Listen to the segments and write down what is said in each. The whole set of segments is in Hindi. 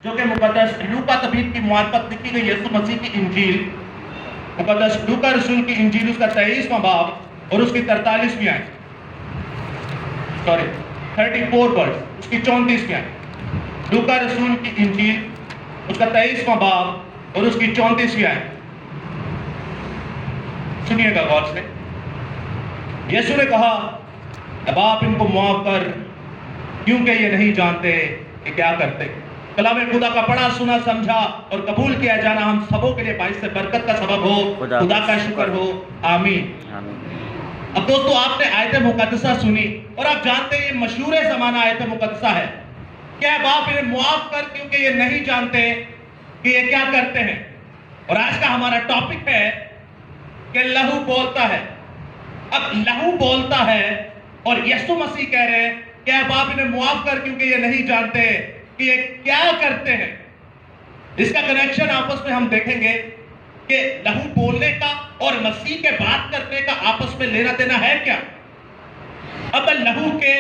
जो कि मुकद्दस लूका तबीब की मार्फत लिखी गई यीशु मसीह की इंजील, मुकद्दस लूका रसूल की इंजील उसका 23वां बाब और उसकी 43वीं आयत, सॉरी 34 वर्स, उसकी 34वीं आयत। लूका रसूल की इंजील उसका 23वां बाब और उसकी 34वीं आयत। सुनिएगा गौर से। यीशु ने कहा, अब आप इनको माफ कर, क्योंकि ये नहीं जानते कि क्या करते। कलाम खुदा का पढ़ा सुना समझा और कबूल किया जाना हम सबों के लिए बाइस से बरकत का सबब हो। खुदा का शुक्र हो, आमीन। अब दोस्तों, आपने आयत मुकद्दसा सुनी और आप जानते हैं ये मशहूर ज़माना आयत मुकद्दसा है। क्या बाप इन्हें मुआफ कर, क्योंकि ये नहीं जानते कि ये क्या करते हैं। और आज का हमारा टॉपिक है कि लहू बोलता है। अब लहू बोलता है और यीशु मसीह कह रहे हैं कि बाप इन्हें मुआफ कर, क्योंकि ये नहीं जानते कि ये क्या करते हैं। इसका कनेक्शन आपस में हम देखेंगे कि लहू बोलने का और मसीह के बात करने का आपस में लेना देना है क्या। अब लहू के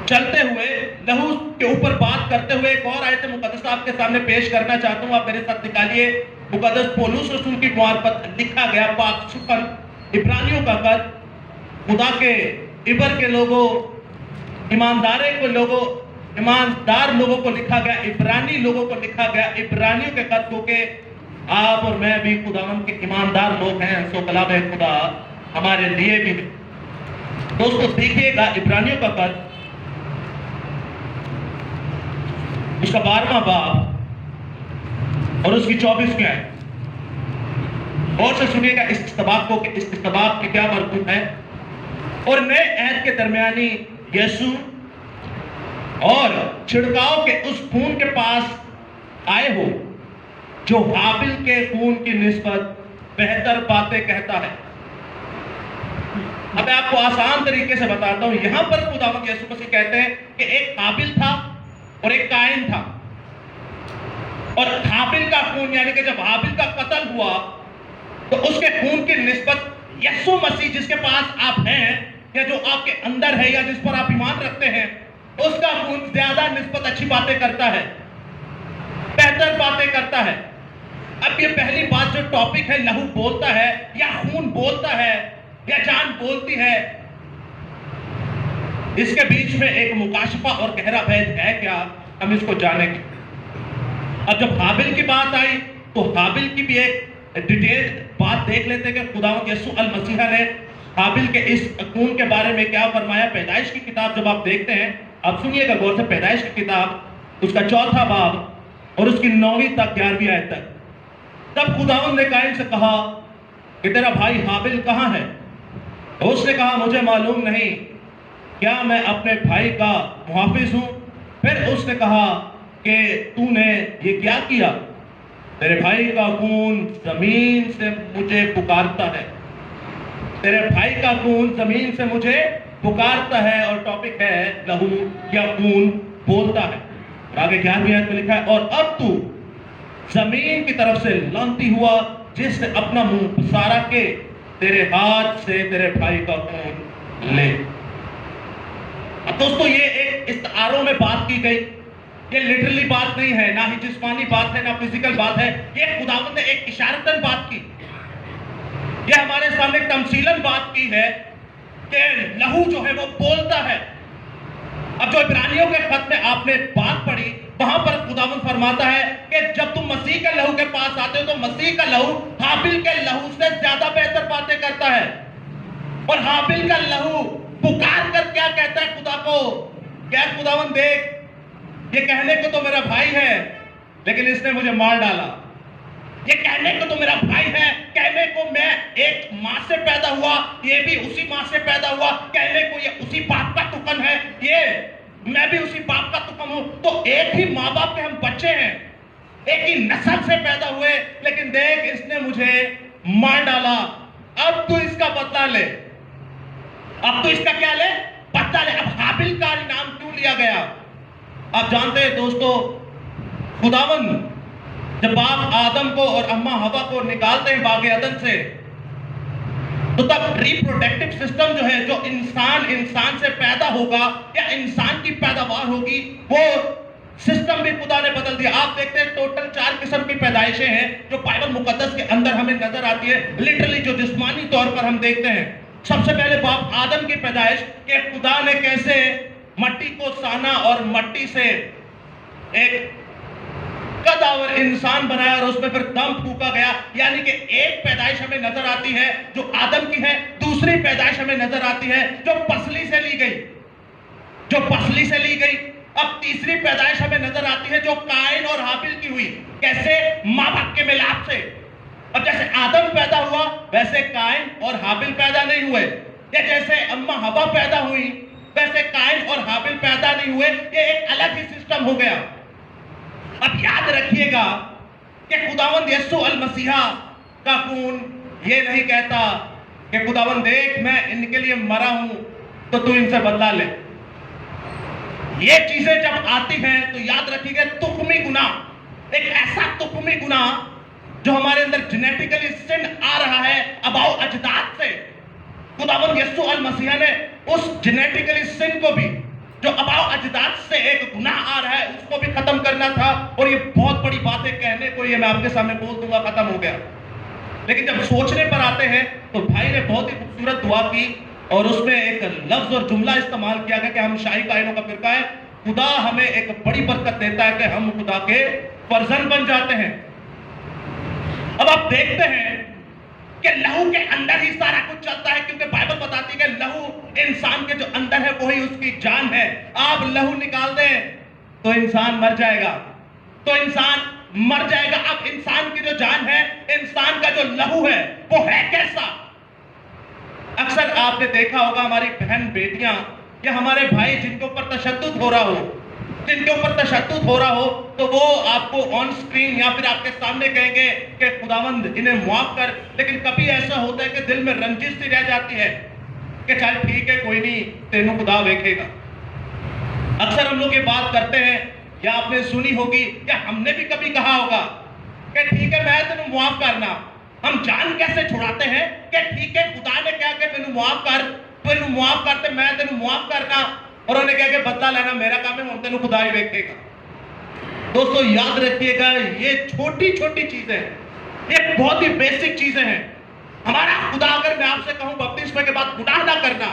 चलते हुए, लहू के ऊपर बात करते हुए एक और आयत मुकद्दस आपके सामने पेश करना चाहता हूं। आप मेरे साथ निकालिए। मुकद्दस पौलुस रसूल की मार्फत लिखा गया पाक सुखन इब्रानियों का खत, खुदा के इबर के लोगों, ईमानदार लोगों को लिखा गया, इब्रानी लोगों को लिखा गया, इब्रानियों के खत को के आप और मैं भी खुदावंद के ईमानदार लोग हैं, सो कलाम खुदा हमारे लिए भी है। दोस्तों देखिएगा इब्रानियों का खत उसका 12वां बाब और उसकी 24वीं आयत। और से सुनिएगा इस इस्तबाक के क्या मरकूब है। और नए अहद के दरमियानी यीशु और छिड़काव के उस खून के पास आए हो जो हाबिल के खून की निस्बत बेहतर बातें कहता है। अब मैं आपको आसान तरीके से बताता हूं। यहां पर खुदावंद यीशु मसीह कहते हैं कि एक हाबिल था और एक कायन था। और हाबिल का खून, यानी कि जब हाबिल का कत्ल हुआ तो उसके खून की निस्बत यीशु मसीह जिसके पास आप हैं या जो आपके अंदर है या जिस पर आप ईमान रखते हैं, उसका खून ज्यादा निस्बत अच्छी बातें करता है, बेहतर बातें करता है। अब ये पहली बात जो टॉपिक है, लहू बोलता है या खून बोलता है या जान बोलती है, इसके बीच में एक मुकाशफा और गहरा भेद है क्या, हम इसको जानेंगे। अब जब हाबिल की बात आई तो हाबिल की भी एक डिटेल बात देख लेते हैं कि खुदावंद यीशु अल मसीहा ने हाबिल के इस खून के बारे में क्या फरमाया। पैदाइश की किताब जब आप देखते हैं, आप सुनिएगा गौर से, पैदाइश की किताब उसका 4वां बाब और उसकी 9वीं तक 11वीं आयत तक। तब खुदावंद ने कायन से कहा कि तेरा भाई हाबिल कहां है। उसने कहा, मुझे मालूम नहीं, क्या मैं अपने भाई का मुहाफिज हूं। फिर उसने कहा कि तूने ये क्या किया। तेरे भाई का खून जमीन से मुझे पुकारता है, तेरे भाई का खून जमीन से मुझे पुकारता है। और टॉपिक है लहू या खून बोलता है। और आगे 11वीं आयत में लिखा है, और अब तू जमीन की तरफ से लानती हुआ, जिसने अपना मुंह पसारा के तेरे हाथ से तेरे भाई का खून ले। अब दोस्तों ये एक इस्तारों में बात की गई, ये लिटरली बात नहीं है, ना ही जिस्मानी बात है, ना फिजिकल बात है। ये खुदावंद ने एक इशारतन बात की, ये हमारे सामने तमसीलन बात की है कि लहू जो है वो बोलता है। अब जो इब्रानियों के खत में आपने बात पढ़ी, वहां पर खुदावंद फरमाता है कि जब तुम मसीह के लहू के पास आते हो तो मसीह का लहू हाबिल के लहू से ज्यादा बेहतर बातें करता है। और हाबिल का लहू पुकार कर क्या कहता है खुदा को, क्या खुदावंद देख, ये कहने को तो मेरा भाई है लेकिन इसने मुझे मार डाला। ये कहने को तो मेरा भाई है, कहने को मैं एक मां से पैदा हुआ, ये भी उसी मां से पैदा हुआ, कहने को ये उसी बाप का तुकन है, ये मैं भी उसी बाप का तुकन हूं। तो एक ही माँ बाप के हम बच्चे हैं, एक ही नस्ल से पैदा हुए, लेकिन देख इसने मुझे मार डाला। अब तू इसका बदला ले, अब तू इसका क्या ले, बदला ले। अब हाबिल का नाम क्यों लिया गया। आप जानते हैं दोस्तों, खुदावंद जब बाप आदम को और अम्मा हवा को निकालते हैं बागे अदन से, तो तब रिप्रोडक्टिव सिस्टम जो है, जो इंसान से पैदा होगा या इंसान की पैदावार होगी, वो सिस्टम भी खुदा ने बदल दिया। आप देखते हैं टोटल 4 किस्म की पैदाइशें हैं जो बाइबल मुकद्दस के अंदर हमें नजर आती है, लिटरली जो जिस्मानी तौर पर हम देखते हैं। सबसे पहले बाप आदम की पैदाइश कि खुदा ने कैसे मट्टी को साना और मट्टी से एक कदावर इंसान बनाया और उसमें फिर दम फूका गया। यानी कि एक पैदाइश हमें नजर आती है जो आदम की है, दूसरी पैदाइश हमें नजर आती है जो पसली से ली गई, जो पसली से ली गई। अब तीसरी पैदाइश हमें नजर आती है जो कायन और हाबिल की हुई। कैसे? मां बाप के मिलाप से। अब जैसे आदम पैदा हुआ वैसे कायन और हाबिल पैदा नहीं हुए, या जैसे अम्मा हवा पैदा हुई वैसे कायन और हाबिल पैदा नहीं हुए। ये एक अलग ही सिस्टम हो गया। अब याद रखिएगा कि खुदावंद यीशु अल मसीहा का खून ये नहीं कहता कि खुदावंद देख मैं इनके लिए मरा हूं तो तू इनसे बदला ले। ये चीजें जब आती हैं तो याद रखिएगा तुकमी गुनाह, एक ऐसा तुकमी गुनाह जो हमारे अंदर जेनेटिकली सिन आ रहा है अबाउ अजदाद से। खुदावंद यीशु अल मसीहा ने उस जेनेटिकली सिन को भी जो अबाउ अजदाद से एक गुनाह आ रहा है उसको भी खत्म करना था। और ये बहुत बड़ी बातें कहने को ये मैं आपके सामने बोल दूंगा, खत्म हो गया। लेकिन जब सोचने पर आते हैं तो भाई ने बहुत ही खूबसूरत दुआ की और उसमें एक लफ्ज और जुमला इस्तेमाल किया गया कि हम शाही कायनों का फिरका है, खुदा हमें एक बड़ी बरकत देता है कि हम खुदा के फर्जंद बन जाते हैं। अब आप देखते हैं कि लहू के अंदर ही सारा कुछ चलता है, क्योंकि बाइबल बताती है कि लहू इंसान के जो अंदर है वही उसकी जान है। आप लहू निकाल दें तो इंसान मर जाएगा, तो इंसान मर जाएगा। अब इंसान की जो जान है, इंसान का जो लहू है वो है कैसा? अक्सर आपने देखा होगा हमारी बहन बेटियां या हमारे भाई जिनके ऊपर तशद्दुद हो रहा हो, जिनके ऊपर तशद्दुद हो रहा हो, तो वो आपको ऑन स्क्रीन या फिर आपके सामने कहेंगे कि खुदावंद इन्हें माफ कर। लेकिन कभी ऐसा होता है कि दिल में रंजिश सी रह जाती है कि चल ठीक है कोई नहीं, तेनू खुदा देखेगा। अक्सर हम लोग ये बात करते हैं या आपने सुनी होगी या हमने भी कभी कहा होगा कि ठीक है मैं तेनू माफ करना। हम जान कैसे छुड़ाते हैं कि ठीक है खुदा ने क्या कि मैनू माफ कर, तेनू माफ करते मैं तेनू माफ करना, और उन्होंने कहा कि बदला लेना मेरा काम है, हम तेनू खुदा ही देखेगा। दोस्तों याद रखिएगा ये छोटी छोटी चीजें, ये बहुत ही बेसिक चीजें हैं। हमारा खुदा, अगर मैं आपसे कहूं बपतिस्मे के बाद गुनाह ना करना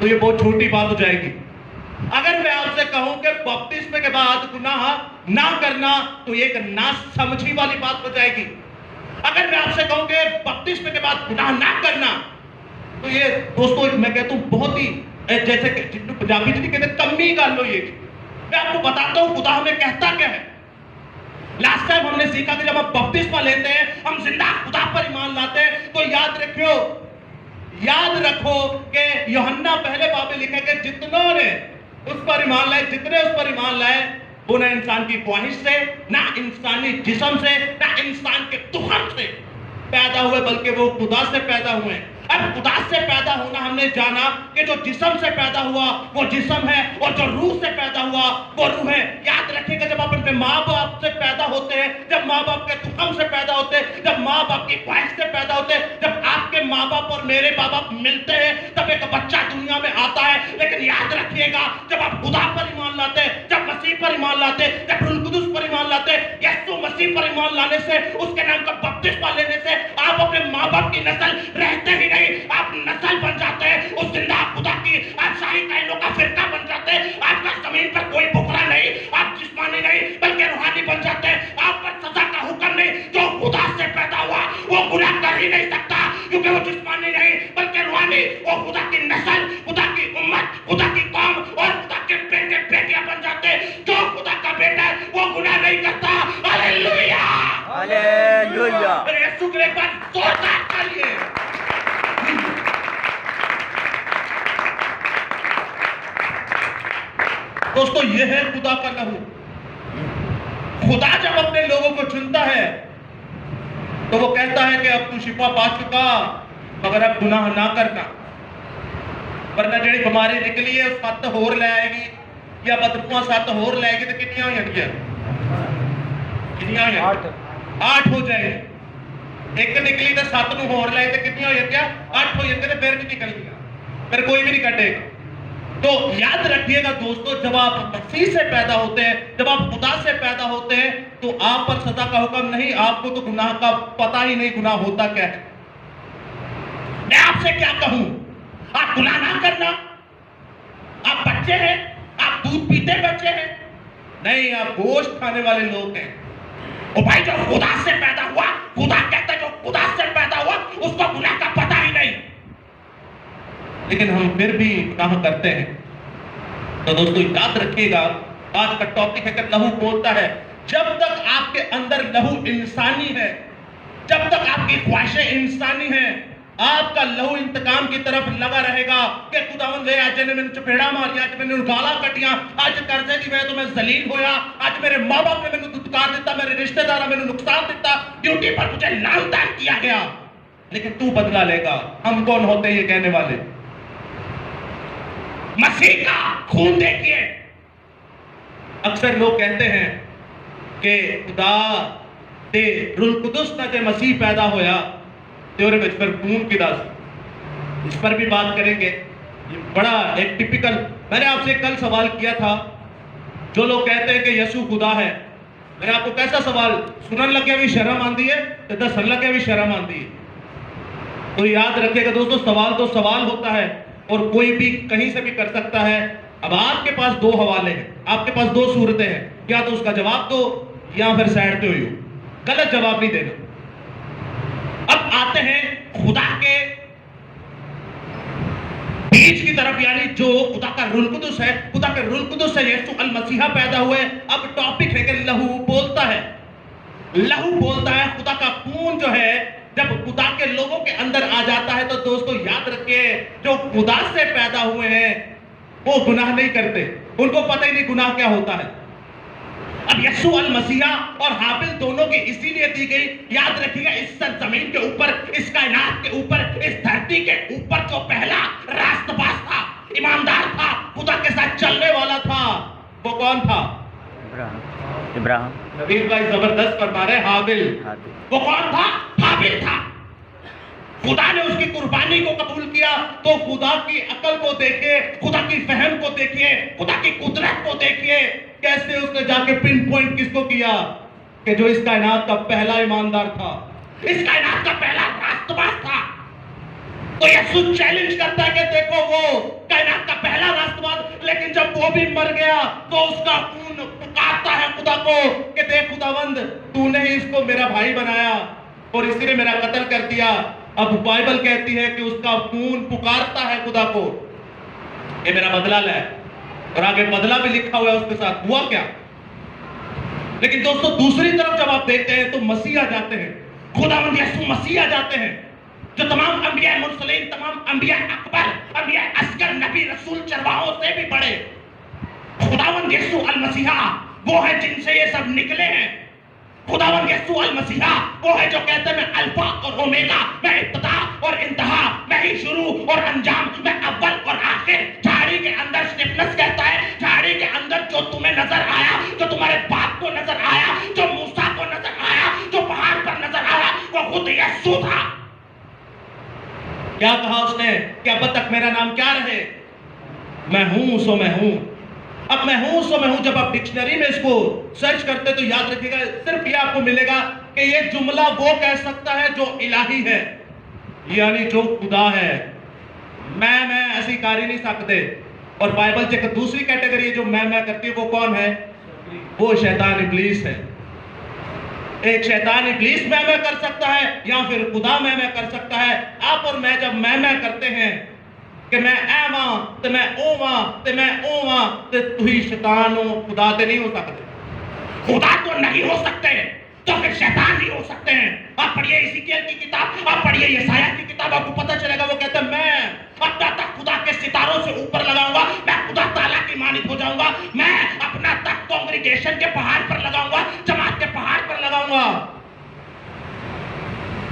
तो ये बहुत छोटी बात हो जाएगी। अगर मैं आपसे कहूं कि बपतिस्मे के बाद गुनाह ना करना तो ये एक ना समझी वाली बात हो जाएगी। अगर मैं आपसे कहूं कि बपतिस्मे के बाद गुनाह ना करना तो ये दोस्तों मैं कहता हूं बहुत ही जैसे पंजाबी जी कहते कमी गल हो। ये मैं आपको बताता हूं खुदा हमें कहता क्या है। लास्ट टाइम हमने सीखा कि जब हम बपतिस्मा लेते हैं हम जिंदा खुदा पर ईमान लाते हैं। तो याद रखो कि यूहन्ना पहले बाब में लिखा कि जितनों ने उस पर ईमान लाए, जितने उस पर ईमान लाए वो ना इंसान की ख्वाहिश से, ना इंसानी जिस्म से, ना इंसान के तुखम से पैदा हुए, बल्कि वो खुदा से पैदा हुए। अब खुदा से पैदा होना हमने जाना कि जो जिस्म से पैदा हुआ वो जिस्म है और जो रूह से पैदा हुआ वो रूह है। याद रखिएगा जब आप अपने माँ बाप से पैदा होते हैं, जब माँ बाप के तुखम से पैदा होते हैं, जब माँ बाप की ख्वाहिश से पैदा होते हैं, जब आपके माँ बाप और मेरे माँ बाप मिलते हैं तब एक बच्चा दुनिया में आता है। लेकिन याद रखिएगा जब आप खुदा पर ईमान लाते हैं, जब मसीह पर ईमान लाते हैं, जब रूह कुदुस पर ईमान लाते हैं, यीशु मसीह पर ईमान लाने से, उसके नाम का बपतिस्मा लेने से आप अपने माँ बाप की नस्ल रहते ही नहीं, आप नस्ल बन जाते हैं उस जिंदा खुदा की। आप शाही कायनों का फिरका बन जाते हैं। आपका जमीन पर कोई बुकरा नहीं, आप जिस्मानी नहीं बल्कि रूहानी बन जाते हैं। आप पर सजा का हुक्म नहीं। जो खुदा से पैदा हुआ वो गुनाह कर ही नहीं सकता, क्योंकि वो जिस्मानी नहीं बल्कि रूहानी। वो खुदा की नस्ल, खुदा की उम्मत, खुदा की कौम और खुदा के बेटे बेटियां बन जाते हैं। जो खुदा का बेटा है वो गुनाह नहीं करता। Hallelujah, hallelujah. यीशु के बाद जोरदार तालियां। दोस्तों ये है खुदा का लहू। खुदा जब अपने लोगों को चुनता है तो वो कहता है कि अब तू शिफा पा चुका मगर अब गुनाह ना करना, वरना जेड़ी बीमारी निकली है 7 होर ले आएगी या बदबुआ 7 होर ले आएगी तो कितनी हो जाएगी? 8 हो जाएगी। एक निकली तो 7 नूं होर ले तो कितनी हो जाएगी? 8 हो जाएगी। फिर भी निकल गया, फिर कोई भी नहीं कटेगा। तो याद रखिएगा दोस्तों, जब आप मसीह से पैदा होते हैं, जब आप खुदा से पैदा होते हैं, तो आप पर सजा का हुक्म नहीं, आपको तो गुनाह का पता ही नहीं गुनाह होता क्या है। मैं आपसे क्या कहूं, आप गुनाह ना करना। आप बच्चे हैं, आप दूध पीते बच्चे हैं नहीं, आप गोश्त खाने वाले लोग हैं। ओ भाई, जो खुदा से पैदा हुआ, खुदा कहता है जो खुदा से पैदा हुआ उसको गुनाह का पता ही नहीं, लेकिन हम फिर भी गुनाह करते हैं। तो दोस्तों याद रखिएगा, आज का टॉपिक है कि लहू बोलता है। जब तक आपके अंदर लहू इंसानी है, जब तक आपकी ख्वाहिशें इंसानी हैं, आपका लहू इंतकाम की तरफ लगा रहेगा कि खुदावंद ले आज ने मैंने चपेड़ा मारिया, आज मैंने गाला कटिया, आज कर्जे दी मैं तो मैं जलील होया, आज मेरे माँ बाप ने मैंने दुत्कार दिता, मेरे रिश्तेदार मैंने नुकसान दिता, ड्यूटी पर मुझे लानतान किया गया, लेकिन तू बदला लेगा। हम कौन होते हैं ये कहने वाले? मसीह का खून देखिए। अक्सर लोग कहते हैं कि खुदा ते रूह कुदस ना जे मसीह पैदा होया तेरे में फिर खून की दास। इस पर भी बात करेंगे। ये बड़ा एक टिपिकल, मैंने आपसे कल सवाल किया था, जो लोग कहते हैं कि यीशु खुदा है, मैंने आपको कैसा सवाल सुनन लगे भी शर्म आती है तो दसन लगे भी शर्म आती है। तो याद रखिएगा दोस्तों, सवाल तो सवाल होता है और कोई भी कहीं से भी कर सकता है। अब आपके पास दो हवाले हैं, आपके पास दो सूरतें हैं, या तो उसका जवाब दो या फिर साइड पे हो, गलत जवाब नहीं देना। अब आते हैं खुदा के बीज की तरफ, यानी जो खुदा का रूह कुदस है, खुदा के रूह कुदस से यीशु अल मसीहा पैदा हुए। अब टॉपिक है कि लहू बोलता है, लहू बोलता है। खुदा का खून जो है जब खुदा के लोगों के अंदर आ जाता है, तो दोस्तों याद रखिए, जो खुदा से पैदा हुए हैं वो गुनाह नहीं करते, उनको पता ही नहीं गुनाह क्या होता है। अब यीशु अल मसीहा और हाबिल दोनों की इसीलिए दी गई, याद रखिएगा, इस जमीन के ऊपर, इस कायनात के ऊपर, इस धरती के ऊपर जो पहला रास्तबाज था, ईमानदार था, खुदा के साथ चलने वाला था, वो कौन था? इब्राहिम। नबील भाई जबरदस्त फरमा रहे, हाबिल। वो कौन था? हाबिल था। खुदा ने उसकी कुर्बानी को कबूल किया। तो खुदा की अकल को देखिए, खुदा की फहम को देखिए, खुदा की कुदरत को देखिए, कैसे उसने जाके पिन पॉइंट किसको किया कि जो इस कायनात का पहला ईमानदार था, इस कायनात का पहला रास्तबाज था। तो यीशु चैलेंज करता है कि देखो वो कायनात का पहला रास्तबाज, लेकिन जब वो भी मर गया तो उसका खून पुकारता है खुदा को कि देख खुदावंद, तूने ही इसको मेरा भाई बनाया और इसी ने मेरा कत्ल कर दिया। अब बाइबल कहती है कि उसका खून पुकारता है खुदा को, ये मेरा बदला ले, और आगे बदला भी लिखा हुआ है उसके साथ। हुआ क्या? लेकिन दोस्तों दूसरी तरफ जब आप देखते हैं तो मसीह आ जाते हैं, खुदावंद यीशु मसीह आ जाते हैं, जो तमाम अंबिया मुरसलीन, तमाम अंबिया अकबर, अंबिया असगर, नबी, रसूल, चरवाहों से भी बड़े। खुदावंद यीशु अल मसीहा वो है जिनसे ये सब निकले हैं। खुदावंद यीशु अल मसीहा वो है जो कहते हैं मैं अल्फा और ओमेगा, मैं इब्तिदा और इंतहा, मैं ही शुरू और अंजाम, मैं अव्वल और आखिर। झाड़ी के अंदर स्टिफनेस कहता है, झाड़ी के अंदर जो तुम्हें नजर आया, जो तुम्हारे बाप को नजर आया, जो मूसा को नजर आया, जो पहाड़ पर नजर आया, वो खुद यीशु था। क्या कहा उसने कि अब तक मेरा नाम क्या रहे? मैं हूं सो मैं हूं। अब मैं हूं सो मैं हूं, जब आप डिक्शनरी में इसको सर्च करते तो याद रखिएगा सिर्फ ये आपको मिलेगा कि ये जुमला वो कह सकता है जो इलाही है, यानी जो खुदा है। मैं ऐसी कर ही नहीं सकते। और बाइबल से एक दूसरी कैटेगरी जो मैं करती है, वो कौन है? वो शैतान इब्लीस है। एक शैतान इब्लीस मैं कर सकता है, या फिर खुदा मैं कर सकता है। आप और मैं जब मैं करते हैं कि मैं ऐ वां ते मैं ओ वां ते मैं ओ वां, ते तुही शैतान हो, खुदा ते नहीं हो सकते। खुदा तो नहीं हो सकते तो फिर शैतान नहीं हो सकते हैं। आप पढ़िए इज़ेकियल की किताब, आप पढ़िए यशायाह की किताब, आपको पता चलेगा। वो कहता है मैं अपना तख्त खुदा के सितारों से ऊपर लगाऊंगा, मैं खुदा ताला की मानित हो जाऊंगा, मैं अपना तख्त कांग्रीगेशन के पहाड़ पर लगाऊंगा, जमात के पहाड़ पर लगाऊंगा।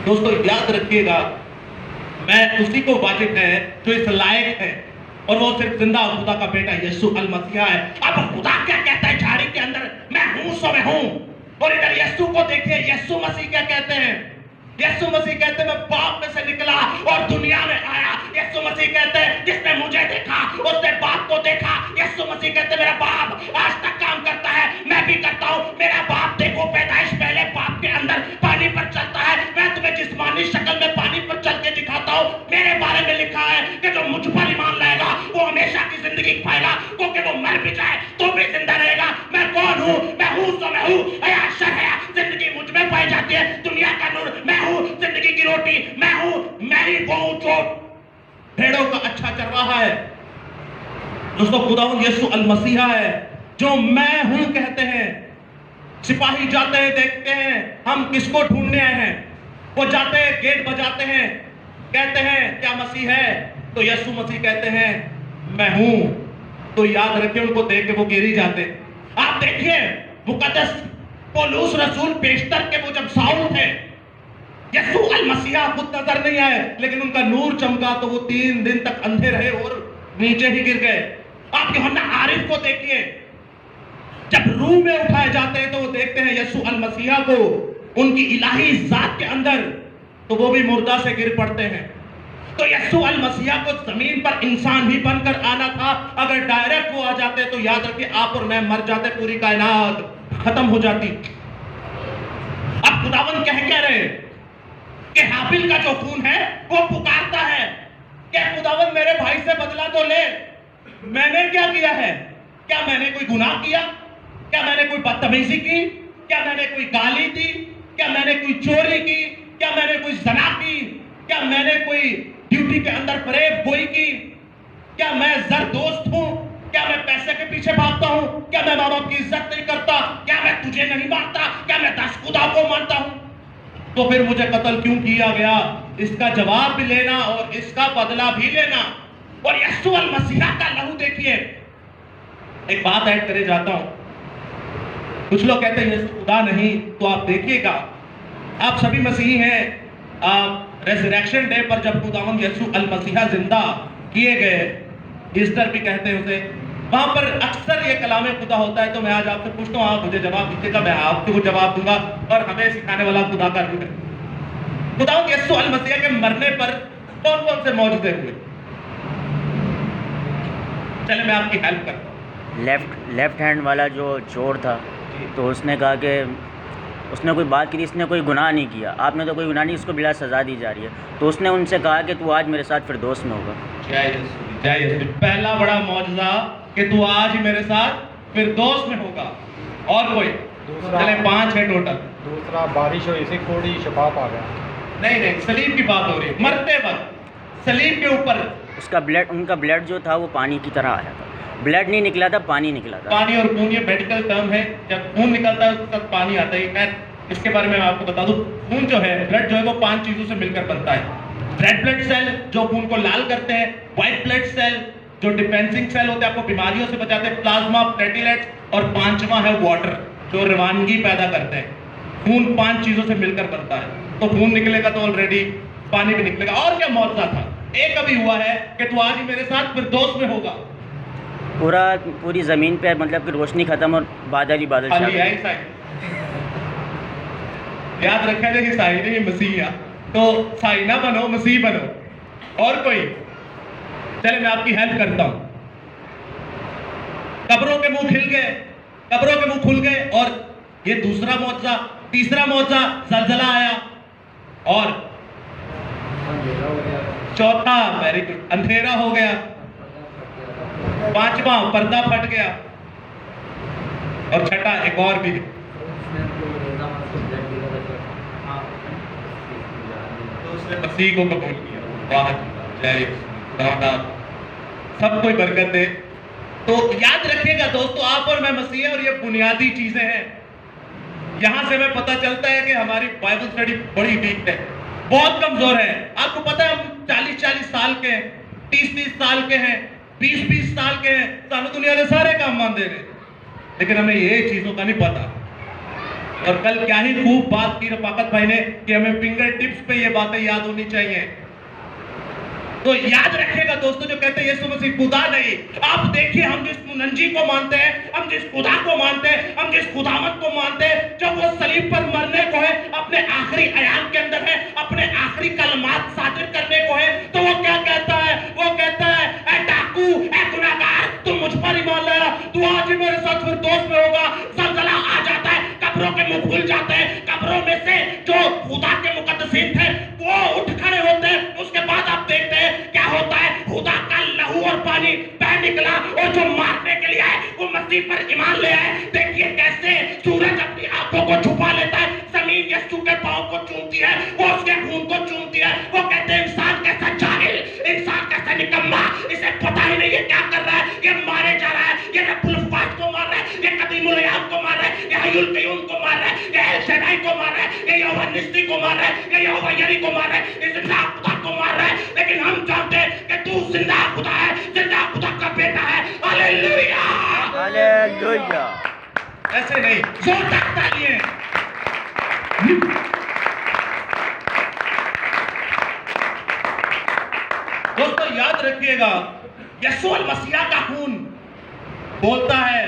दोस्तों याद रखिएगा, मैं उसी को वाजिब है जो इस लायक है, और वो सिर्फ जिंदा खुदा का बेटा यीशु अल मसीहा है। अब खुदा क्या कहता है झाड़ी के अंदर? मैं हूं सो मैं हूं। और इधर यीशु को देखिए, यीशु मसीह क्या कहते हैं? यीशु मसीह कहते हैं मैं बाप में से निकला और दुनिया में आया। यीशु मसीह कहते हैं जिसने मुझे देखा उसने बाप को देखा। यीशु मसीह कहते हैं मेरा बाप आज तक काम करता है, मैं भी करता हूं। मेरा बाप देखो पैदाइश पहले बाप के अंदर पानी पर चलता है। मैं तुम्हें जिस्मानी शक्ल में पानी पर चल के दिखाता हूं। मेरे बारे में लिखा है कि जो मुझ पर ईमान लाएगा वो हमेशा की जिंदगी पाएगा, क्योंकि वो मर भी जाए तो भी जिंदा रहेगा। मैं कौन हूं? मैं हूं सो मैं हूं। अशर है, जिंदगी मुझ में पाई जाती है। दुनिया का नूर मैं हूं, जिंदगी की रोटी मैं हूं। मैं ही वो हूं जो भेड़ों का अच्छा चरवाहा है। दोस्तों खुदावंद यीशु अल मसीहा है जो मैं हूं कहते हैं। सिपाही जाते हैं, देखते हैं हम किसको ढूंढने आए हैं। वो जाते हैं, गेट बजाते हैं, कहते हैं क्या मसीह है? तो यीशु मसीह कहते हैं मैं हूं। तो याद रखें उनको देख के वो गिर ही जाते। आप देखिए मुकद्दस पौलुस रसूल पेशतर के वो जब साउल थे, यीशु अल मसीहा खुद नजर नहीं आए, लेकिन उनका नूर चमका तो वो 3 दिन तक अंधे रहे और नीचे ही गिर गए। आप यूहन्ना आरिफ को देखिए, जब रूह में उठाए जाते हैं तो वो देखते हैं यीशु अल मसीहा को उनकी इलाही जात के अंदर, तो वो भी मुर्दा से गिर पड़ते हैं। तो यीशु अल मसीहा को जमीन पर इंसान ही बनकर आना था। अगर डायरेक्ट वो आ जाते तो याद रखिए आप और मैं मर जाते, पूरी कायनात खत्म हो जाती। अब खुदावन कह क्या रहे कि हाबिल का जो खून है वो पुकारता है कि खुदावन मेरे भाई से बदला तो ले। मैंने क्या किया है? क्या मैंने कोई गुनाह किया? क्या मैंने कोई बदतमीजी की? क्या मैंने कोई गाली दी? क्या मैंने कोई चोरी की? क्या मैंने कोई ज़ना की? क्या मैंने कोई ड्यूटी के अंदर फरेब गोई की? क्या मैं जरदोस्त हूं? क्या मैं पैसे के पीछे भागता हूं? क्या मैं माँ बाप की इज्जत नहीं करता? क्या मैं तुझे नहीं मानता? क्या मैं 10 खुदा को मानता हूं? तो फिर मुझे कत्ल क्यों किया गया? इसका जवाब भी लेना और इसका बदला भी लेना। और यीशु अल मसीहा का लहू देखिए। एक बात ऐड करे जाता हूं, कुछ लोग कहते हैं यीशु खुदा नहीं, तो आप देखिएगा आप सभी मसीही हैं, आप रेजरेक्शन डे पर जब खुदावंद यीशु अल मसीहा जिंदा किए गए, ईस्टर भी कहते हैं उसे, वहां पर अक्सर ये कलाम खुदा होता है। तो मैं आज आपसे पूछता हूं, आप मुझे जवाब दीजिएगा, मैं आपको जवाब दूंगा और हमें सिखाने वाला खुदा का रूह है। खुदावंद यीशु अल मसीहा के मरने पर कौन कौन से मौजूदे हुए? चले मैं आपकी हेल्प करता हूं। लेफ्ट हैंड वाला जो चोर था, तो उसने कहा कि उसने कोई बात की थी, इसने कोई गुनाह नहीं किया, आपने तो कोई गुनाह नहीं, इसको बिला सज़ा दी जा रही है। तो उसने उनसे कहा कि तू आज मेरे साथ फिरदौस में होगा। जय यीशु, जय यीशु। पहला बड़ा मौजज़ा कि तू आज ही मेरे साथ फिरदौस में होगा। और कोई? चले 5 है टोटल। दूसरा बारिश हुई थी, कोड़ी शफाफ आ गया। नहीं, सलीब की बात हो रही है। मरते वक्त सलीब के ऊपर उसका ब्लड, उनका ब्लड जो था वो पानी की तरह आया था। ब्लड नहीं निकला था, पानी निकला था। पानी और खून ये मेडिकल टर्म है। जब खून निकलता है उसके साथ पानी आता है। मैं इसके बारे में आपको बता दूं, खून जो है, ब्लड जो है वो 5 चीजों से मिलकर बनता है। रेड ब्लड सेल जो खून को लाल करते हैं, व्हाइट ब्लड सेल जो डिफेंसिंग सेल होते हैं, आपको बीमारियों से बचाते हैं, प्लाज्मा, प्लेटलेट्स, और 5वां है वाटर जो रवानगी पैदा करते हैं। खून 5 चीजों से मिलकर बनता है। तो खून निकलेगा तो ऑलरेडी पानी भी निकलेगा। और क्या मौजज़ा था? एक अभी हुआ है कि तू आज ही मेरे साथ फिरदौस में होगा। पूरी ज़मीन पे मतलब कि रोशनी खत्म और बादल ही बादल छा गए। याद रखा जाए कि साई नहीं मसीह है, तो साई ना बनो, मसीह बनो। और कोई? चले मैं आपकी हेल्प करता हूं। कब्रों के मुंह खिल गए, कब्रों के मुंह खुल गए। और ये दूसरा मौजज़ा। तीसरा मौजज़ा ज़लज़ला आया। और चौथा, वेरी गुड, अंधेरा हो गया। 5वां पर्दा फट गया। और छठा एक और भी, तो उसने मसीह को कबूल किया। वाह, जय सब कोई बरकत दे। तो याद रखिएगा दोस्तों, आप और मैं मसीह, और ये बुनियादी चीजें हैं। यहां से हमें पता चलता है कि हमारी बाइबल स्टडी बड़ी वीक है, बहुत कमजोर है। आपको पता है हम 40-40 साल के हैं, 30-30 साल के हैं, 20-20 साल के हैं, सानू दुनिया के सारे काम मान दे रहे, लेकिन हमें ये चीजों का नहीं पता। और कल क्या ही खूब बात की रफाकत भाई ने कि हमें फिंगर टिप्स पे ये बातें याद होनी चाहिए। तो याद रखिएगा दोस्तों, जो कहते हैं यीशु मसीह खुदा नहीं, आप देखिए हम जिस मुनंजी को मानते हैं, हम जिस खुदा को मानते हैं, हम जिस खुदावंत को मानते हैं, जब वो सलीब पर मरने को है, अपने आखिरी अयान के अंदर है, अपने आखिरी कलमात सादिर करने को है, तो वो क्या कहता है? वो कहता है, ऐ डाकू, ऐ गुनाहगार, तू मुझ पर ईमान लाया, तू आज ही मेरे साथ फिर दोस्त में होगा। ज़लज़ला आ जाता है, कब्रों के मुंह खुल जाते हैं, कब्रों में से जो खुदा के मुकद्दसीन थे वो उठ खड़े होते हैं। उसके बाद आप देखते हैं क्या होता है, खुदा का लहू और पानी बह निकला, और जो मारने के लिए आए वो मसीह पर ईमान ले आए। देखिए कैसे सूरज अपनी आंखों को छुपा लेता है, जमीन यीशु के पांव को चूमती है, वो उसके खून को चूमती है। वो कहते हैं इंसान कैसा जाहिल, इंसान कैसा निकम्मा, इसे पता ही नहीं ये क्या कर रहा है, ये मारे जा रहा है, ये रब्बुल फात को मार रहा है, ये कदीमुल अय्याम को मार रहा है, ये हय्युल कय्यूम को मार रहा है, ये एल शदाई को मार रहा है, ये यहोवा निस्सी को मार रहा है, ये यहोवा यरी को मार रहा है, ये जिंदा खुदा को मार रहा है। लेकिन हम जानते हैं कि तू जिंदा खुदा है, जिंदा खुदा का बेटा है। Hallelujah, hallelujah. ऐसे नहीं, जोरदार तालियां। दोस्तों याद रखिएगा, यीशु मसीह का खून बोलता है,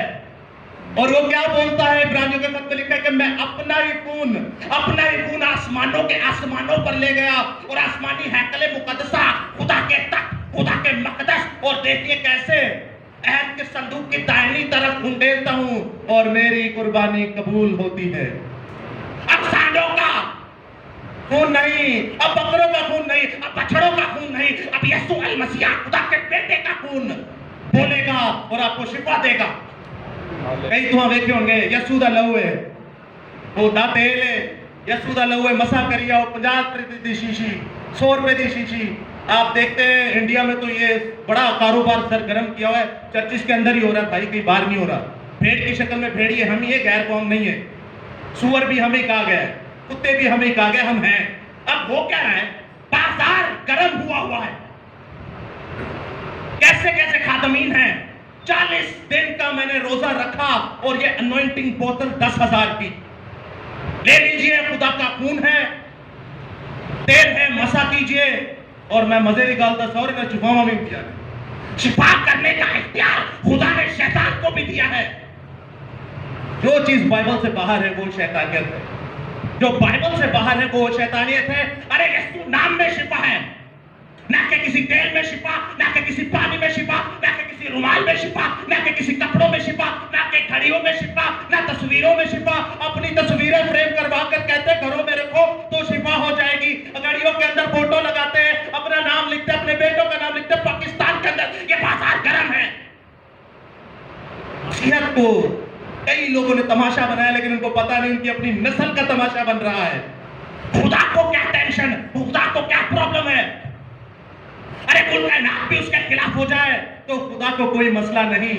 और वो क्या बोलता है? इब्रानियों के खत में लिखा है कि मैं अपना ही खून आसमानों पर ले गया, और आसमानी हैकले मुकद्दसा, खुदा के तख्त, खुदा के मकदस, और देखिए कैसे अहद के संदूक की दाहिनी तरफ उंडेलता हूं, और मेरी कुर्बानी कबूल होती है। अब सांडों का खून नहीं, अब बकरों का खून नहीं, अब बछड़ों का खून नहीं, अब यीशु अल मसीह खुदा के बेटे का खून बोलेगा और आपको शिफा देगा। कई तुम देखे होंगे, यीशु दा लहू है, वो ना तेल है, यीशु दा लहू है, मसा करिया 50 रुपए दी शीशी, 100 रुपए दी शीशी। आप देखते हैं इंडिया में तो ये बड़ा कारोबार सरगर्म किया हुआ है, चर्चिस के अंदर ही हो रहा है भाई, कहीं बाहर नहीं हो रहा। भेड़ की शक्ल में भेड़िए हम ही है, गैर कौम नहीं है। सुअर भी हम ही कहा गया है, कुत्ते भी हम ही कहा गया, हम हैं। अब वो क्या है, बाजार गर्म हुआ है, कैसे कैसे खादमीन हैं। 40 दिन का मैंने रोजा रखा, और ये अनॉइंटिंग बोतल 10,000 की ले लीजिए, खुदा का खून है, तेल है, मसा कीजिए। और मैं मजे निकालता था, और मैं छुपावा भी दिया है। शिफा करने का इख्तियार खुदा ने शैतान को भी दिया है। जो चीज बाइबल से बाहर है वो शैतानियत है, जो बाइबल से बाहर है वो शैतानियत है। अरे यीशु नाम में शिफा है, ना कि किसी तेल में शिफा, ना कि किसी पानी में शिफा, ना कि किसी रुमाल में शिफा, ना कि किसी कपड़ों में शिफा, ना कि घड़ियों में शिफा, ना तस्वीरों में शिफा। अपनी तस्वीरें फ्रेम करवा कर कहते हैं घरों में रखो तो शिफा हो जाएगी। घड़ियों के अंदर फोटो लगाते हैं, अपना नाम लिखते हैं, अपने बेटों का नाम लिखते हैं। पाकिस्तान के अंदर ये बाजार गर्म है। सेहत को कई लोगों ने तमाशा बनाया, लेकिन उनको पता नहीं उनकी अपनी नस्ल का तमाशा बन रहा है। खुदा को क्या टेंशन, खुदा को क्या प्रॉब्लम है? अरे कुल कायनात भी उसके खिलाफ हो जाए तो खुदा को कोई मसला नहीं।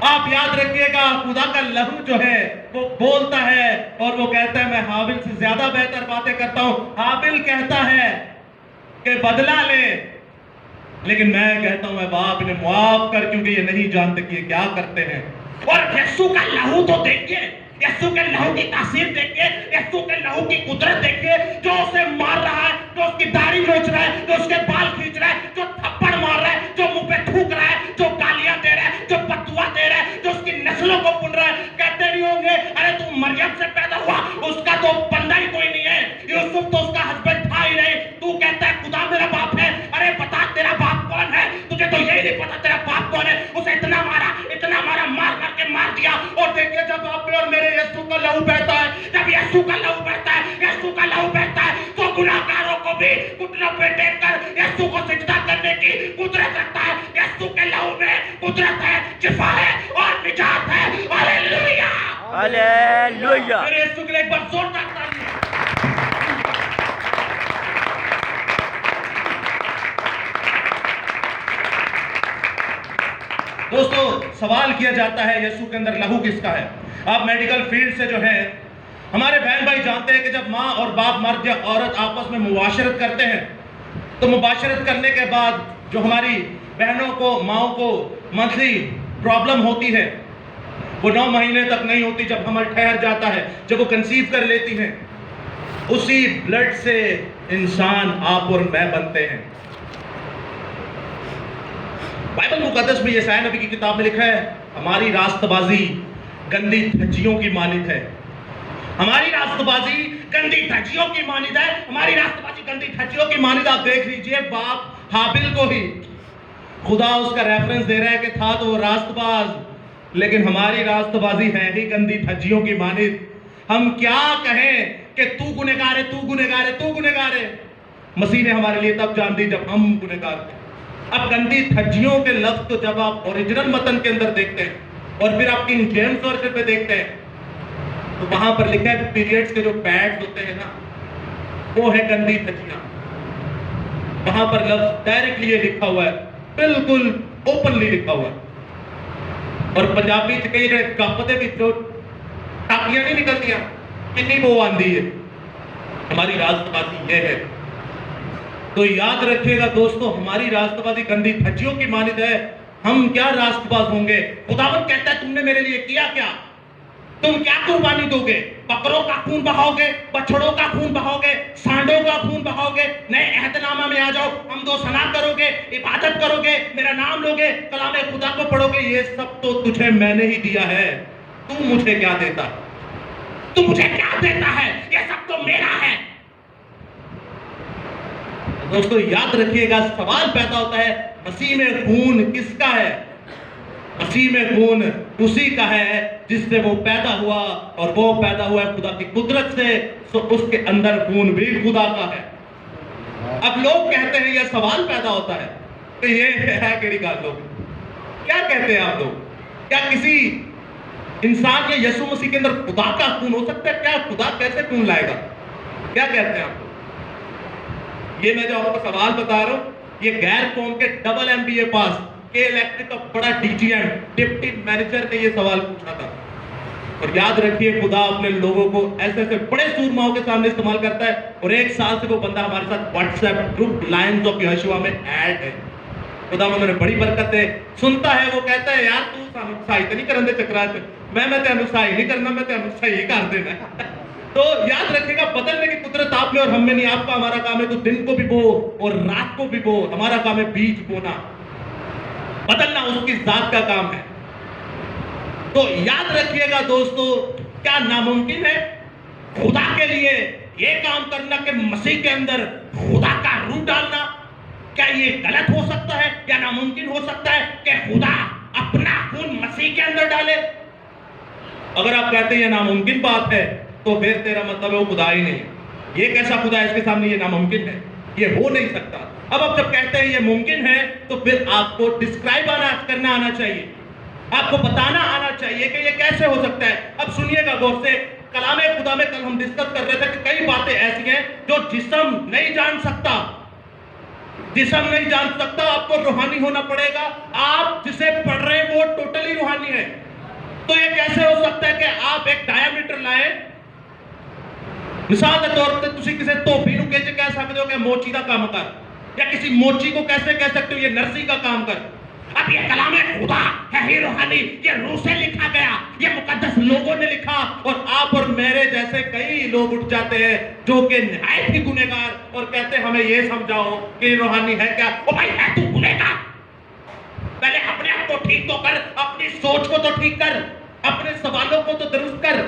आप याद रखिएगा, खुदा का लहू जो है वो बोलता है, और वो कहता है मैं हाबिल से ज्यादा बेहतर बातें करता हूं। हाबिल कहता है कि बदला ले, लेकिन मैं कहता हूं मैं बाप इन्हें माफ कर, क्योंकि ये नहीं जानते कि ये क्या करते हैं। और यीशु का लहू तो देखिए, यीशु के लहू की तासीर देखिए, यीशु के लहू की कुदरत देखिए। जो उसे मार रहा है, जो उसकी दाढ़ी नोच रहा है, जो उसके बाल खींच रहा है, जो थप्पड़ मार रहा है, जो मुंह पे थूक रहा है, जो गालियां दे रहा है, जो बददुआ दे रहा है, जो उसकी नस्लों को पुन रहा है। कहते नहीं होंगे अरे तू मरियम से पैदा हुआ, उसका तो बंदा ही कोई नहीं है, यूसुफ तो उसका हस्बैंड था ही नहीं। तू कहता है खुदा मेरा बाप है। अरे बता तेरा बाप कौन है? तुझे तो यही नहीं पता तेरा बाप कौन है। उसे इतना मारा, मार मार के मार दिया। और देखिए जब आप में और मेरे यीशु का लहू बहता है, जब यीशु का लहू बहता है, यीशु का लहू बहता है, तो गुनाहगारों को भी घुटनों पे टेककर यीशु को सिजदा करने की कुदरत रखता है। यीशु के लहू में कुदरत है, शिफा है और निजात है। Hallelujah, hallelujah. मेरे यीशु के लिए एक बार जोरदार ताली। दोस्तों सवाल किया जाता है यीशु के अंदर लहू किसका है। आप मेडिकल फील्ड से जो है, हमारे बहन भाई जानते हैं कि जब माँ और बाप मर्द या औरत आपस में मुबाशरत करते हैं, तो मुबाशरत करने के बाद जो हमारी बहनों को, माँओं को मंथली प्रॉब्लम होती है, वो 9 महीने तक नहीं होती। जब हमल ठहर जाता है, जब वो कंसीव कर लेती हैं, उसी ब्लड से इंसान आप और मैं बनते हैं। बाइबल मुकद्दस में यशायाह नबी की किताब में लिखा है, हमारी रास्तबाजी गंदी धज्जियों की मानित है। हमारी रास्तबाजी गंदी धज्जियों की मानित है। हमारी रास्तबाजी गंदी धज्जियों की मानित। आप देख लीजिए, बाप हाबिल को ही खुदा उसका रेफरेंस दे रहा है कि था तो वो रास्तबाज, लेकिन हमारी रास्तबाजी है ही गंदी धज्जियों की मानित। हम क्या कहें कि तू गुनहगार है, तू गुनहगार है, तू गुनहगार है। मसीह ने हमारे लिए तब जान दी जब हम गुनहगार थे। अब गंदी धज्जियों के लफ्ज तो जब आप ओरिजिनल मतन के अंदर देखते हैं और फिर आप किंग जेम्स वर्जन पे देखते हैं तो वहां पर लिखा है पीरियड्स के जो पैड्स होते हैं ना, वो है गंदी धज्जियां। वहां पर लफ्ज डायरेक्टली लिखा हुआ है, बिल्कुल ओपनली लिखा हुआ है। और पंजाबी च कई जगह गप दे विचों टाकियां नहीं निकलतियां, कितनी वो आंदी है। हमारी रास्तबाजी ये है। तो याद रखिएगा दोस्तों, हमारी रास्तबाजी गंदी धज्जियों की मानित है। हम क्या रास्तबाज होंगे? खुदावंद कहता है तुमने मेरे लिए किया क्या? तुम क्या कुर्बानी दोगे? बकरों का खून बहाओगे, बछड़ों का खून बहाओगे, सांडों का खून बहाओगे, नए अहदनामा में आ जाओ, हम दो सना करोगे, इबादत करोगे, मेरा नाम लोगे, कलामे खुदा को पढ़ोगे। ये सब तो तुझे मैंने ही दिया है, तू मुझे क्या देता? तू मुझे क्या देता है? ये सब तो मेरा है। दोस्तों याद रखिएगा, सवाल पैदा होता है मसीह में खून किसका है? मसीह में खून उसी का है जिससे वो पैदा हुआ, और वो पैदा हुआ है खुदा की कुदरत से, तो उसके अंदर खून भी खुदा का है। अब लोग कहते हैं, यह सवाल पैदा होता है कि ये है केड़ी गल? लोग क्या कहते हैं आप लोग? क्या किसी इंसान या यीशु मसीह के अंदर खुदा का खून हो सकता है? क्या खुदा कैसे खून लाएगा? क्या कहते हैं आप लोग? ये मैं जो आपको सवाल बता रहा हूं, ये गैर कौम के डबल MBA पास के इलेक्ट्रिक का बड़ा DGM डिप्टी मैनेजर ने ये सवाल पूछा था। और याद रखिए, खुदा अपने लोगों को ऐसे ऐसे बड़े सूरमाओं के सामने इस्तेमाल करता है। और 1 साल से वो बंदा हमारे साथ WhatsApp group Lions of Yehoshua में ऐड है। खुदा उन्होंने बड़ी बरकत है। सुनता है, वो कहता है यार तू सानू सही तो नहीं करन दे चक्रात, मैं तेनू सही नहीं करना, मैं तेनू सही कर देना। तो याद रखिएगा, बदलने की कुदरत आप में और हम में नहीं। आपका हमारा काम है तो दिन को भी बो और रात को भी बो, हमारा काम है बीज बोना। बदलना उसकी जात का काम है। तो याद रखिएगा दोस्तों, क्या नामुमकिन है खुदा के लिए ये काम करना कि मसीह के अंदर खुदा का रूह डालना? क्या ये गलत हो सकता है या नामुमकिन हो सकता है कि खुदा अपना खून मसीह के अंदर डाले? अगर आप कहते हैं ये नामुमकिन बात है तो फिर तेरा मतलब है वो खुदा ही नहीं। ये कैसा खुदा है इसके सामने? ये नामुमकिन है, ये हो नहीं सकता। अब आप जब कहते हैं ये मुमकिन है तो फिर आपको डिस्क्राइब करना आना चाहिए, आपको बताना आना चाहिए कि ये कैसे हो सकता है। अब सुनिएगा गौर से, कलामे खुदा में कल हम डिस्कस कर रहे थे कि कई बातें ऐसी हैं जो जिस्म नहीं जान सकता। जिस्म नहीं जान सकता, आपको रूहानी होना पड़ेगा। आप जिसे पढ़ रहे हैं वो टोटली रूहानी है। तो ये कैसे हो सकता है कि आप एक डायमीटर लाए, मिसाल के तौर पर तुसी किसी धोबी को कैसे कह सकते हो कि मोची का काम कर, या किसी मोची को कैसे कह सकते हो ये नरसी का काम कर? अब ये कलाम खुदा है ही रूहानी, ये रूह से लिखा गया, ये मुकद्दस लोगों ने लिखा। और आप और मेरे जैसे कई लोग उठ जाते हैं जो कि निहायत ही गुनहगार और कहते हैं हमें ये समझाओ कि रूहानी है क्या? ओ भाई, है तू गुनहगार? पहले अपने आप को ठीक तो कर, अपनी सोच को तो ठीक कर, अपने सवालों को तो दुरुस्त कर।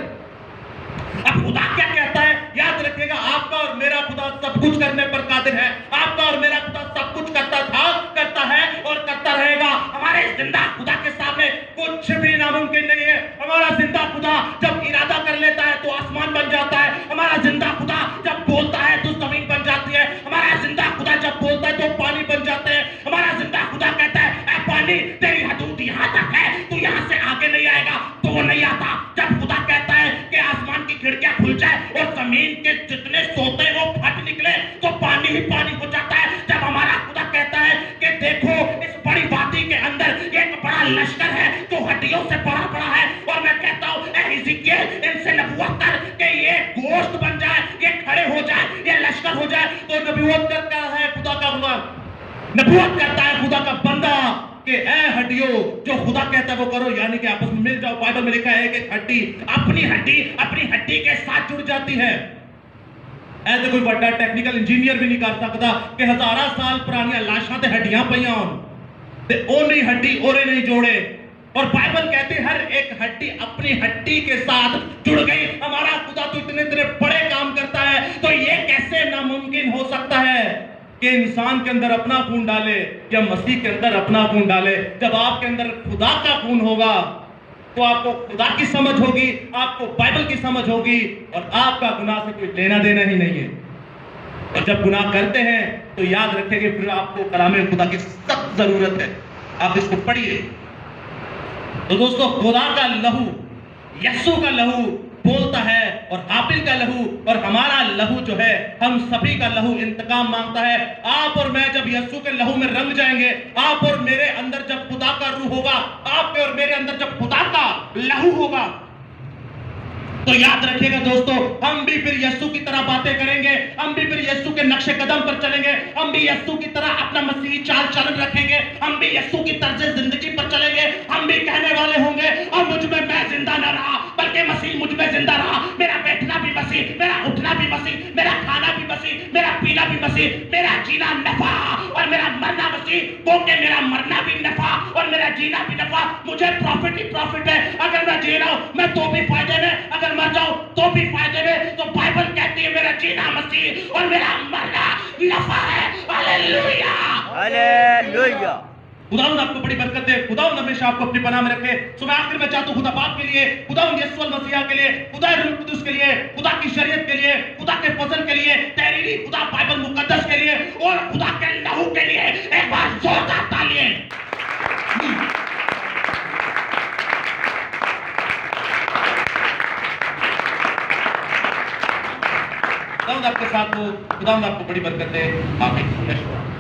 अब खुदा क्या कहता है? याद रखिएगा, आपका और मेरा खुदा सब कुछ करने पर कादिर है। आपका और मेरा खुदा सब कुछ करता था, करता है और करता रहेगा। हमारे जिंदा खुदा के सामने कुछ भी नामुमकिन नहीं है। हमारा जिंदा खुदा जब इरादा कर लेता है तो आसमान बन जाता है। हमारा जिंदा खुदा जब बोलता है तो जमीन बन जाती है। हमारा जिंदा खुदा जब बोलता है तो पानी बन जाते हैं। हमारा जिंदा खुदा कहता है, ऐ पानी तेरी हदूद यहाँ तक है, तू यहाँ से आगे नहीं आएगा, तो वो नहीं आता। जब खुदा कहता है कि आसमान की खिड़कियां खुल जाए और जमीन के जितने सोते वो फट निकले, तो पानी ही पानी हो जाता है। जब हमारा खुदा कहता है कि देखो इस बड़ी वादी के अंदर एक बड़ा लश्कर है जो हड्डियों से भरा पड़ा है, और मैं कहता हूँ ऐ हिजकिय्याह इनसे नबूवत कर कि ये गोश्त बन जाए, ये खड़े हो जाए, ये लश्कर हो जाए। तो नबूवत करता है खुदा का गुलाम, नबूवत करता है खुदा का बंदा कि ऐ हड्डियों, जो खुदा कहता है वो करो, यानी कि आपस में मिल जाओ। बाइबल में लिखा है कि हड्डी अपनी हड्डी के साथ जुड़ जाती है। ऐसे कोई बड़ा टेक्निकल इंजीनियर भी नहीं कर सकता कि हजारा साल पुरानी लाशां ते हड्डियां पईयां होन। ते ओनरी हड्डी ओरे नहीं जोड़े। और बाइबल कहती है हर एक हड्डी अपनी हड्डी के साथ जुड़ गई। हमारा खुदा तो इतने इतने बड़े काम करता है, तो ये कैसे नामुमकिन हो सकता है कि इंसान के अंदर अपना खून डाले या मसीह के अंदर अपना खून डाले? जब आपके अंदर खुदा का खून होगा तो आपको खुदा की समझ होगी, आपको बाइबल की समझ होगी, और आपका गुनाह से कोई लेना देना ही नहीं है। और जब गुनाह करते हैं तो याद रखेंगे फिर आपको कलामे खुदा की सख्त जरूरत है। आप इसको पढ़िए। तो दोस्तों, खुदा का लहू, यस्सु का लहू बोलता है, और हाबिल का लहू और हमारा लहू जो है, हम सभी का लहू इंतकाम मांगता है। आप और मैं जब यस्सु के लहू में रंग जाएंगे, आप और मेरे अंदर जब खुदा का रूह होगा, आपके और मेरे अंदर जब खुदा का लहू होगा, तो याद रखिएगा दोस्तों, हम भी फिर यस्सु की तरह बातें करेंगे, हम भी फिर यस्सु के नक्शे कदम पर चलेंगे, हम भी यस्सु की तरह अपना मसीही चाल चलन रखेंगे, हम भी यस्सु की तर्ज जिंदगी पर चलेंगे। हम भी कहने वाले होंगे, और मुझ में मैं जिंदा न रहा बल्कि मसीह मुझ में जिंदा रहा। मेरा बैठना भी मसीह, मेरा उठना भी मसीह, मेरा खाना भी मसीह, मेरा पीना भी मसीह, मेरा जीना नफा और मेरा मरना मसीह, क्योंकि मेरा मरना भी नफा और मेरा जीना भी नफा। मुझे प्रॉफिट ही प्रॉफिट है। अगर मैं जी रहा हूं मैं तो भी फायदे में, अगर मर जाऊं तो भी फायदे में। तो बाइबल कहती है मेरा जीना मसीह और मेरा मरना नफा है। Hallelujah, hallelujah. खुदावंद आपको बड़ी बरकत दे, खुदावंद हमेशा आपको अपनी पनाह में रखे। सो मैं आखिर में चाहता हूं खुदा बाप के लिए, खुदावंद यीशु मसीह के लिए, खुदा रूह कुदुस के लिए, खुदा की शरीयत के लिए, खुदा के फजल के लिए, तहरीरी खुदा बाइबल मुकद्दस के लिए और खुदा के लहू के लिए एक बार जोरदार तालियां। खुदावंद आपके साथ हो, खुदावंद आपको बड़ी बरकत दे। आमीन।